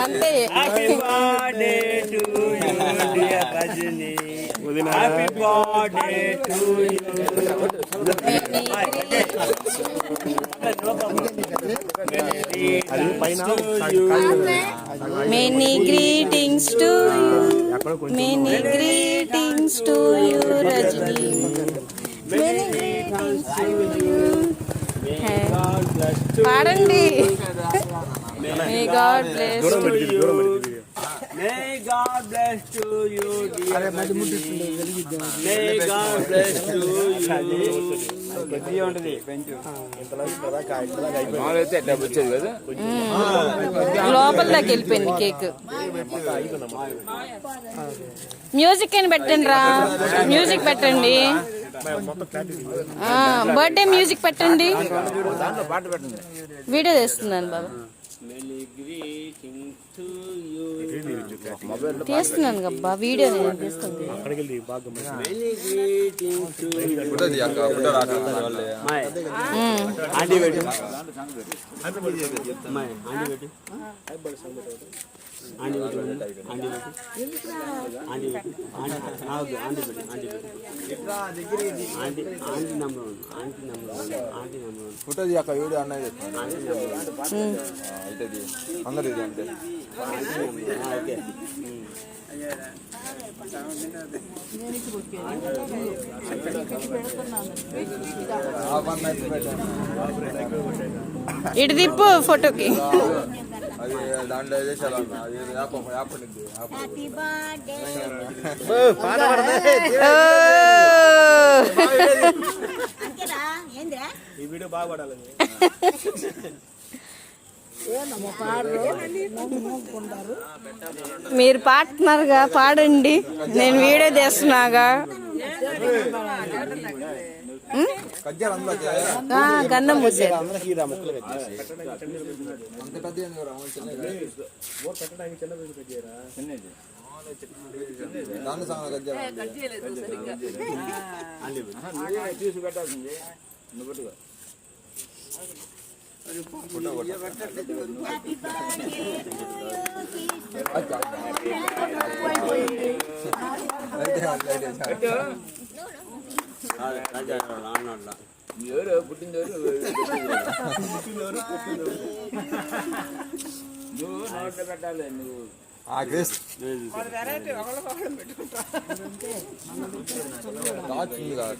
అంతే. Happy birthday to you dear Rajani. Happy birthday to you. Many greetings to you. Many greetings to you, Rajni. Many greetings to you. పాడండి. May God bless you. May God bless to you, dear Rajni. May God bless to you. లోపలకి వెళ్ళిపోయింది cake. Music అని పెట్టండి రా, music పెట్టండి. Birthday music పెట్టండి. Video చేస్తున్నాను బాబా, తీస్తున్నాను గబ్బా వీడియో నేను తీస్తుంది. ఫోటో అక్క వీడియో అన్నది అందరు ఇది అంటే ఇటు తిప్పు ఫోటోకి. దాంట్లో ఈ వీడియో బాగా పడాలి. మీరు పాడుతున్నారుగా, పాడండి. నేను వీడియో చేస్తున్నాగా. గంధం పూసారు. చూసి పెట్టాల్సింది నువ్వు ఎవరు పుట్టిందెవరు నువ్వు నోట్లో పెట్టాలి. నువ్వు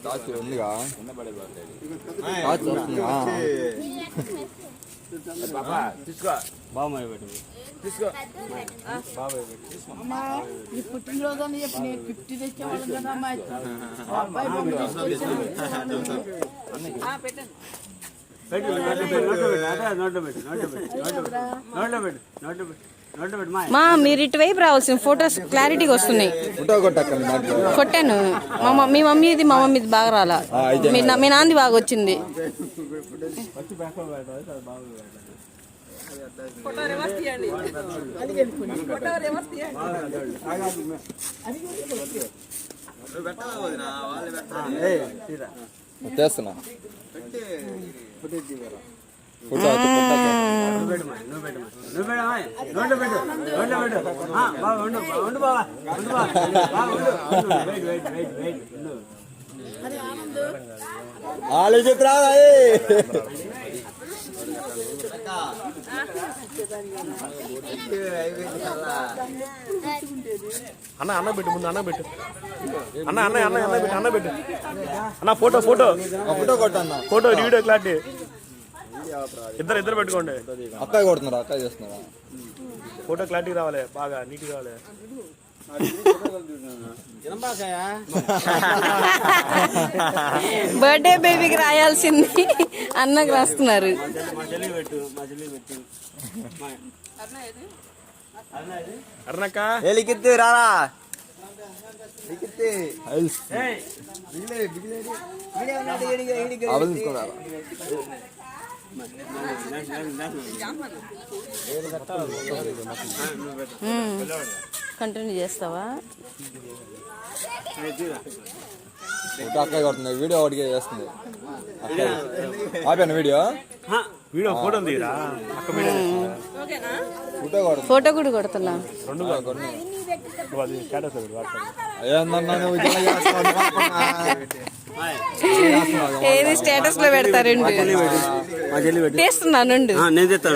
టాచ్ ఉందిగా తీసుకో బాబాయ్ పెట్టు తీసుకో బాబాయ్ పెట్టు పుట్టినరోజు అని చెప్పి నేను 50 తెచ్చేవాళ్ళు కదా అమ్మాయి. మా మీరు ఇటువైపు రావాల్సిన ఫొటోస్ క్లారిటీగా వస్తున్నాయి. కొట్టాను. మీ మమ్మీది మా మమ్మీది బాగా రాలా, మీ నాన్నది బాగా వచ్చింది. చేస్తున్నా ఆలోచిత్రా అన్న అన్న పెట్టు ముందు అన్న పెట్టు అన్న అన్న అన్న అన్న పెట్టు అన్న పెట్టు అన్న ఫోటో ఫోటో ఫోటో కొట్టన్న ఫోటో వీడియో క్లారిటీ ఇద్దరు పెట్టుకోండి. అక్కయ్య కొడుతున్నారా అక్కయ్య చేస్తున్నారా ఫోటో క్లారిటీ రావాలి, బాగా నీట్ రావాలి. బర్త్డే బేబీకి రాయాల్సింది అన్నకు రాస్తున్నారు. అర్నక్క ఎలికిత్తి రారా కంటిన్యూ చేస్తావా? ఫోటో అక్కయ్య కొడుతుంది, వీడియో ఒకటికే చేస్తుంది. ఆపాను వీడియో. వీడియో ఫోటో తీరా అక్క మీద ఫోటో కొడుతుంది. ఫోటో కూడా కొడుతున్నా. స్టేటస్ ఏందన్నా నువ్వు ఇట్లా చేస్తున్నావు? ఏది స్టేటస్ లో పెడతారండి. తీస్తున్నాను. నేను తెస్తాను.